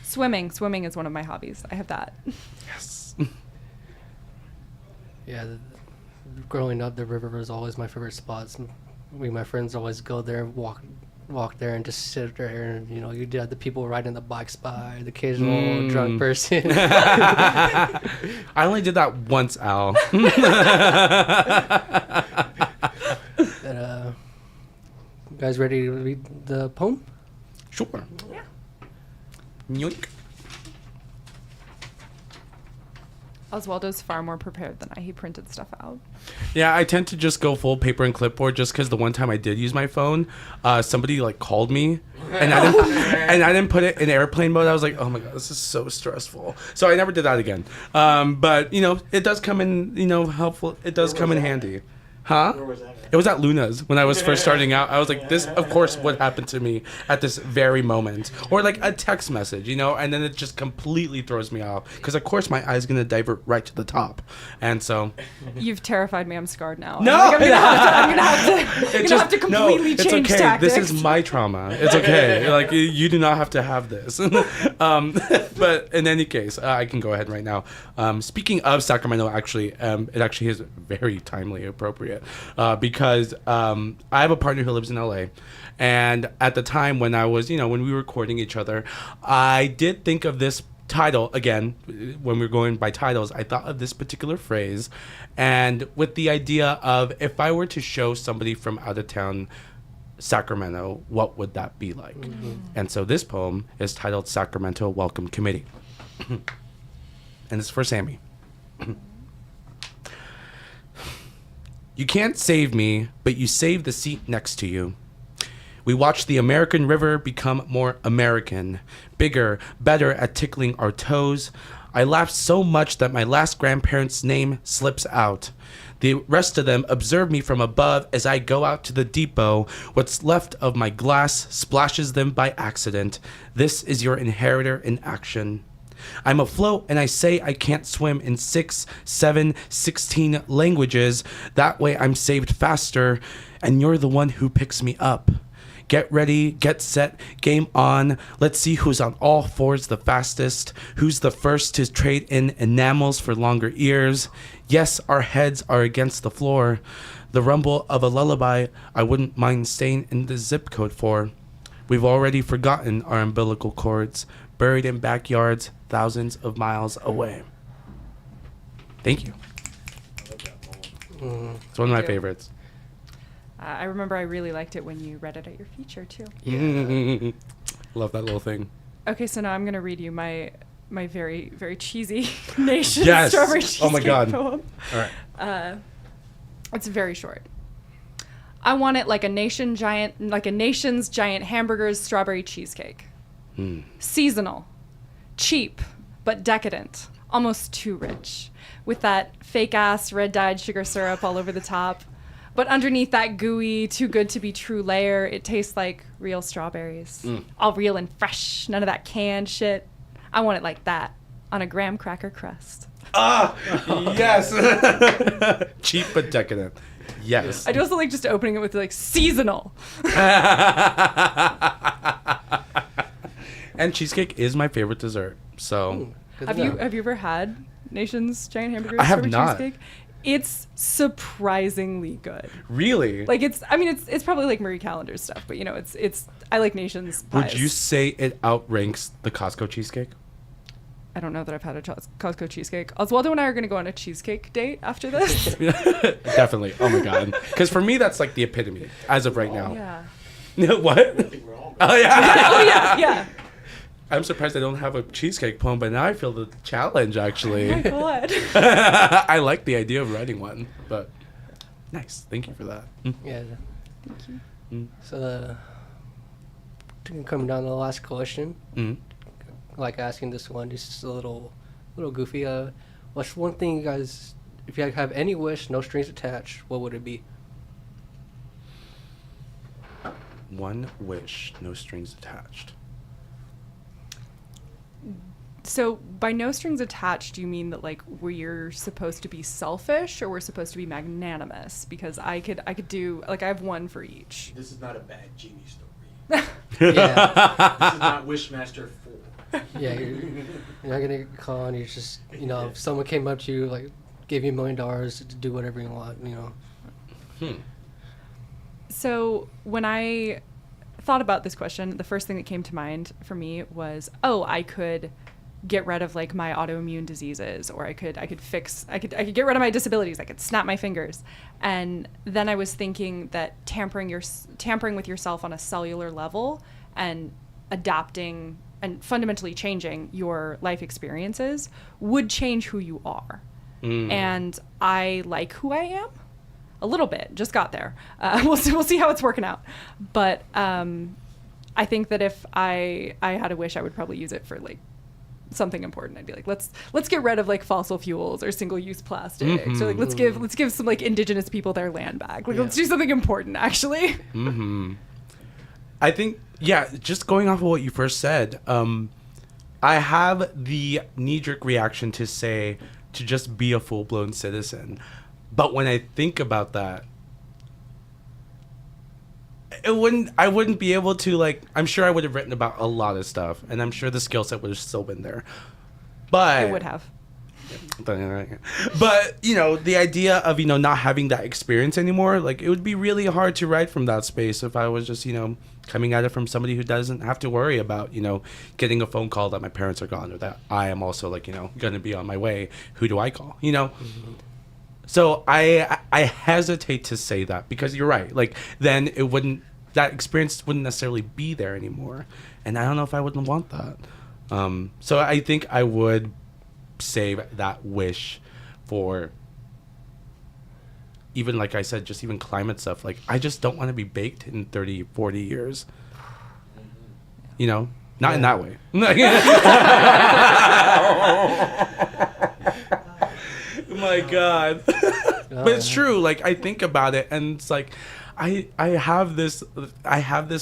C: Swimming is one of my hobbies. I have that.
B: Yes.
A: Yeah, growing up, the river was always my favorite spots. We and my friends always go there and walk there and just sit there, and you have the people riding the bikes by, the occasional drunk person.
B: I only did that once, Al.
A: You guys ready to read the poem?
B: Sure.
C: Yeah.
B: Yoink.
C: Oswaldo's far more prepared than I. He printed stuff out.
B: Yeah, I tend to just go full paper and clipboard just because the one time I did use my phone, somebody like called me and I didn't put it in airplane mode. I was like, oh my God, this is so stressful. So I never did that again. But, it does come in, helpful. It does come in handy. Huh?
D: Where was that at?
B: It was at Luna's when I was first starting out. I was like, this, of course, would happen to me at this very moment. Or like a text message, and then it just completely throws me off. Because, of course, my eye's going to divert right to the top. And so...
C: You've terrified me. I'm scarred now.
B: No!
C: I'm going to have to completely change
B: okay.
C: tactics.
B: This is my trauma. It's okay. Like, you do not have to have this. But in any case, I can go ahead right now. Speaking of Sacramento, actually, it actually is very timely appropriate. Because I have a partner who lives in LA, and at the time when I was, when we were courting each other, I did think of this title again. When we were going by titles, I thought of this particular phrase, and with the idea of if I were to show somebody from out of town Sacramento, what would that be like? Mm-hmm. And so this poem is titled Sacramento Welcome Committee, and it's for Sammy. You can't save me, but you save the seat next to you. We watch the American River become more American, bigger, better at tickling our toes. I laugh so much that my last grandparent's name slips out. The rest of them observe me from above as I go out to the depot. What's left of my glass splashes them by accident. This is your inheritor in action. I'm afloat and I say I can't swim in 6, 7, 16 languages. That way I'm saved faster, and you're the one who picks me up. Get ready, get set, game on. Let's see who's on all fours the fastest. Who's the first to trade in enamels for longer ears. Yes, our heads are against the floor. The rumble of a lullaby I wouldn't mind staying in the zip code for. We've already forgotten our umbilical cords, buried in backyards thousands of miles away. Thank you.
D: I love that poem.
B: It's one of my
C: Thank you.
B: favorites.
C: I remember I really liked it when you read it at your feature, too.
A: Yeah.
B: Love that little thing.
C: Okay, so now I'm going to read you my very, very cheesy Nation
B: Yes.
C: Strawberry
B: Oh my
C: Cheesecake
B: God.
C: poem.
B: All right.
C: It's very short. I want it like a nation's giant hamburger's strawberry cheesecake. Seasonal, cheap, but decadent, almost too rich, with that fake-ass red-dyed sugar syrup all over the top. But underneath that gooey, too good to be true layer, it tastes like real strawberries. All real and fresh, none of that canned shit. I want it like that, on a graham cracker crust.
B: Ah, yes. Cheap but decadent. Yes.
C: I do also like just opening it with like seasonal.
B: And cheesecake is my favorite dessert. So
A: Good
C: Have
A: to
C: you
A: know.
C: ever had Nation's giant hamburger?
B: I have
C: strawberry
B: not.
C: Cheesecake? It's surprisingly good.
B: really,
C: Like it's probably like Marie Callender's stuff, but it's I like Nation's pies.
B: would you say it outranks the Costco cheesecake?
C: I don't know that I've had a Costco cheesecake. Oswaldo and I are going to go on a cheesecake date after this.
B: Definitely. Oh my God. Because for me, that's like the epitome as of right now.
C: Yeah.
B: What?
D: I think we're all
B: Oh yeah.
C: Oh yeah, yeah.
B: I'm surprised I don't have a cheesecake poem, but now I feel the challenge actually.
C: Oh my God.
B: I like the idea of writing one, but nice. Thank you for that.
A: Yeah.
C: Thank you.
A: So, coming down to the last question,
B: Mm.
A: like asking this one, just a little goofy. What's one thing you guys, if you have any wish, no strings attached, what would it be?
B: One wish, no strings attached.
C: So by no strings attached, do you mean that like we're supposed to be selfish or we're supposed to be magnanimous? Because I could do like I have one for each.
D: This is not a bad genie story.
A: Yeah.
D: This is not Wishmaster 4.
A: Yeah, you're not gonna call and you're just, if someone came up to you, like, gave you $1 million to do whatever you want,
C: So when I thought about this question, the first thing that came to mind for me was, I could get rid of like my autoimmune diseases, or I could get rid of my disabilities. I could snap my fingers. And then I was thinking that tampering with yourself on a cellular level and adapting and fundamentally changing your life experiences would change who you are. And I like who I am a little bit, just got there. We'll see how it's working out. But I think that if I had a wish, I would probably use it for like something important. I'd be like, let's get rid of like fossil fuels or single-use plastics. Or like let's give some like indigenous people their land back. Like let's do something important, actually.
B: I think, yeah, just going off of what you first said, I have the knee-jerk reaction to say to just be a full-blown citizen. But when I think about that, I wouldn't be able to, like, I'm sure I would have written about a lot of stuff, and I'm sure the skill set would have still been there. But
C: It would have.
B: But, you know, the idea of, you know, not having that experience anymore, like, it would be really hard to write from that space if I was just, you know, coming at it from somebody who doesn't have to worry about, you know, getting a phone call that my parents are gone or that I am also, like, you know, going to be on my way. Who do I call? You know? So I hesitate to say that because you're right. Like, then that experience wouldn't necessarily be there anymore. And I don't know if I wouldn't want that. So I think I would save that wish for even, like I said, just even climate stuff. Like, I just don't want to be baked in 30, 40 years. You know? Not in that way. Oh my God. But it's true. Like, I think about it and it's like, I have this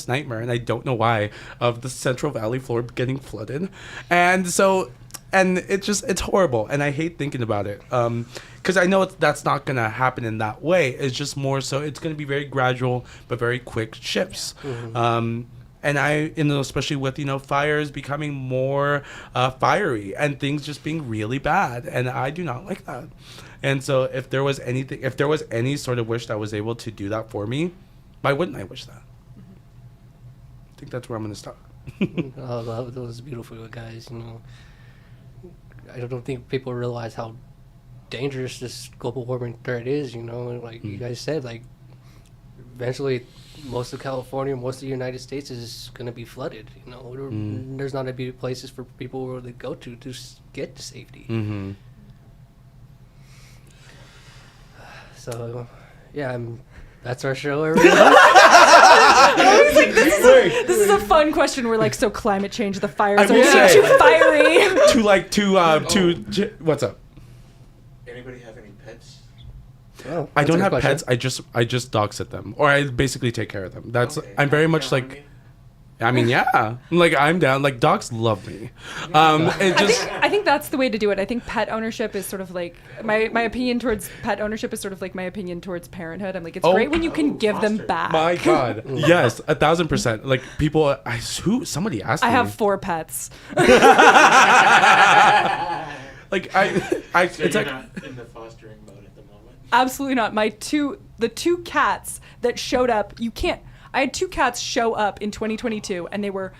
B: nightmare, and I don't know why, of the Central Valley floor getting flooded. And so, and it's horrible, and I hate thinking about it. Because I know that's not going to happen in that way. It's just more so, it's going to be very gradual, but very quick shifts. And especially with, you know, fires becoming more fiery and things just being really bad. And I do not like that. And so if there was any sort of wish that was able to do that for me, why wouldn't I wish that? I think that's where I'm going to stop.
A: Oh, that was beautiful, guys. You know, I don't think people realize how dangerous this global warming threat is. You know, and like you guys said, like eventually most of California, most of the United States is going to be flooded. You know, there's not going to be places for people to go to get to safety. So, yeah, that's our show, everyone.
C: I was like, this is a fun question. We're like, so climate change, the fires are too fiery.
B: What's up?
D: Anybody have any pets?
A: Oh,
B: I don't have
A: question.
B: pets. I just dog sit them, or I basically take care of them. That's
D: Okay.
B: I'm very much
D: Count on
B: like.
D: me?
B: I mean, yeah, like I'm down. Like, dogs love me. It just
C: I think that's the way to do it. I think pet ownership is sort of like my opinion towards pet ownership is sort of like my opinion towards parenthood. I'm like, it's great when you can give them
D: foster.
C: back.
B: my God, yes, 1,000%. Like, people, somebody asked me.
C: I have 4 pets.
B: Like,
D: So
B: it's
D: you're
B: like.
D: not in the fostering mode at the moment?
C: Absolutely not. The two cats that showed up, I had 2 cats show up in 2022 and they were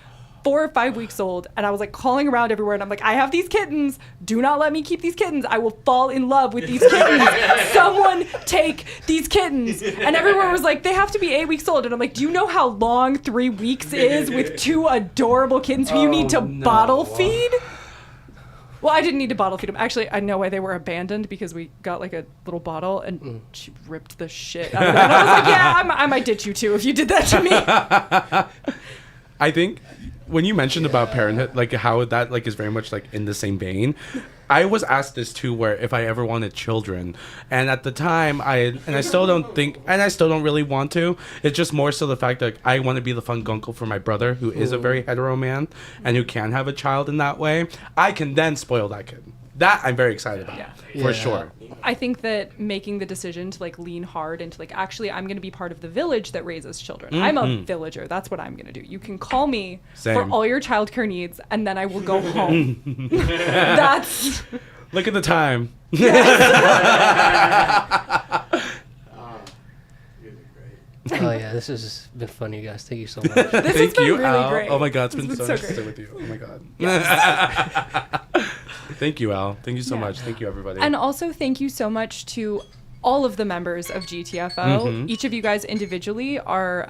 C: 4 or 5 weeks old, and I was like calling around everywhere and I'm like, I have these kittens. Do not let me keep these kittens. I will fall in love with these kittens. Someone take these kittens. And everyone was like, they have to be 8 weeks old. And I'm like, do you know how long 3 weeks is with 2 adorable kittens who you need to bottle feed? Well, I didn't need to bottle feed them. Actually, I know why they were abandoned, because we got like a little bottle and she ripped the shit out of it. And I was like, yeah, I might ditch you too if you did that to me.
B: I think when you mentioned about parenthood, like how that like is very much like in the same vein, I was asked this too, where if I ever wanted children, and at the time I still don't really want to. It's just more so the fact that I want to be the fun uncle for my brother, who is a very hetero man and who can have a child in that way. I can then spoil that kid. That I'm very excited about, for sure.
C: I think that making the decision to like lean hard into like, actually, I'm going to be part of the village that raises children. I'm a villager. That's what I'm going to do. You can call me for
B: Same.
C: all your childcare needs, and then I will go home. That's
B: Look at the time.
D: You did great.
A: Oh, yeah, this has been fun, you guys. Thank you so much.
C: this has
B: Thank
C: been
B: you,
C: really
B: Al.
C: great.
B: Oh my God, it's
C: This
B: been
C: has
B: so
C: been
B: nice to
C: so
B: sit
C: great.
B: with you. Oh my God. Thank you, Al. Thank you so
C: Yeah.
B: much. Thank you, everybody.
C: And also thank you so much to all of the members of GTFO. Each of you guys individually are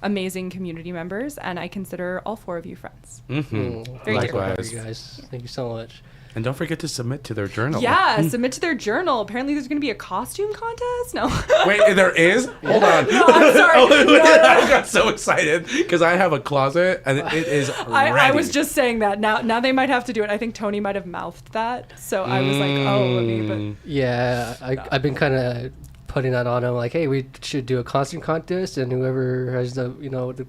C: amazing community members, and I consider all 4 of you friends.
B: Mm-hmm.
C: Very dear.
B: Likewise.
A: You guys, thank you so much.
B: And don't forget to submit to their journal.
C: Yeah, submit to their journal. Apparently, there's going to be a costume contest. No.
B: Wait, there is? Hold on.
C: No, I'm sorry.
B: I got so excited because I have a closet and it is ready.
C: I was just saying that. Now they might have to do it. I think Tony might have mouthed that. So I was like, oh, let me. But
A: Yeah, I've been kind of putting that on him, like, hey, we should do a costume contest, and whoever has the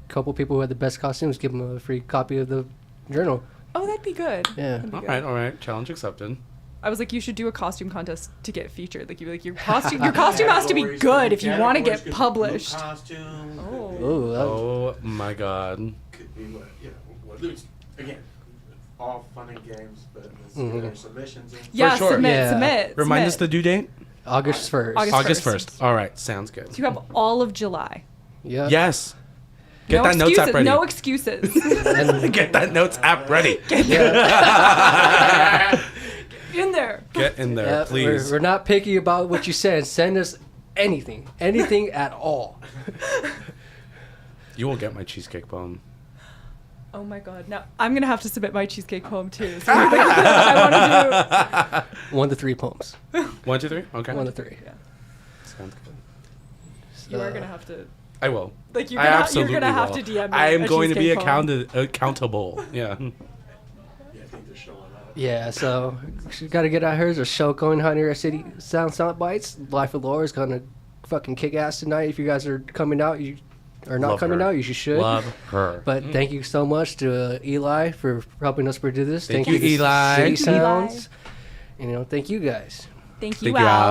A: couple people who had the best costumes, give them a free copy of the journal.
C: oh, that'd be good.
A: Yeah.
C: That'd be good.
B: All right. Challenge accepted.
C: I was like, you should do a costume contest to get featured. Like, you'd be like, your costume has to be
D: Categories,
C: good if you want to
D: categories,
C: get
D: could be
C: published.
D: group Costume.
C: Oh.
A: Oh,
B: Oh my God.
D: Could be what, again, all fun and games, but let's
A: Mhm.
D: get our submissions in.
C: Yeah,
B: sure.
C: submit,
A: Yeah.
C: submit.
B: Remind us
C: submit.
B: the due date?
A: August 1st.
C: August
B: August 1st. All right. Sounds good.
C: So you have all of July.
A: Yeah.
B: Yes. Get
C: no
B: that notes
C: excuses.
B: app ready.
C: No excuses.
A: And,
B: Get that notes app ready.
A: yeah.
C: In there.
B: Get in there,
A: Yeah,
B: please.
A: We're not picky about what you send. Send us anything at all.
B: You won't get my cheesecake poem.
C: Oh my God. Now I'm gonna have to submit my cheesecake poem too. So I want to
A: 1 to 3 poems.
B: 1, 2, 3. Okay.
A: 1 to 3.
C: do. Yeah.
B: Sounds good.
C: You are gonna have to.
B: I will.
C: Like you're
B: I
C: gonna,
B: absolutely
C: you're gonna have
B: will.
C: to DM me.
B: I am
C: a
B: going to be
C: cheesecake poem.
B: accountable. Yeah.
D: Yeah, I think they're showing up.
A: Yeah, so we got to get out here. There's a show going on here at City Sound Bites. Life of Laura is going to fucking kick ass tonight. If you guys are coming out, you are not
B: Love
A: coming
B: her.
A: out, you should.
B: Love her.
A: But thank you so much to Eli for helping us produce this.
B: Thank you,
A: to
B: Eli.
A: City
C: Thank you, Eli.
A: Sounds. And, thank you guys.
C: Thank you,
B: Thank you,
C: Al.
B: Al.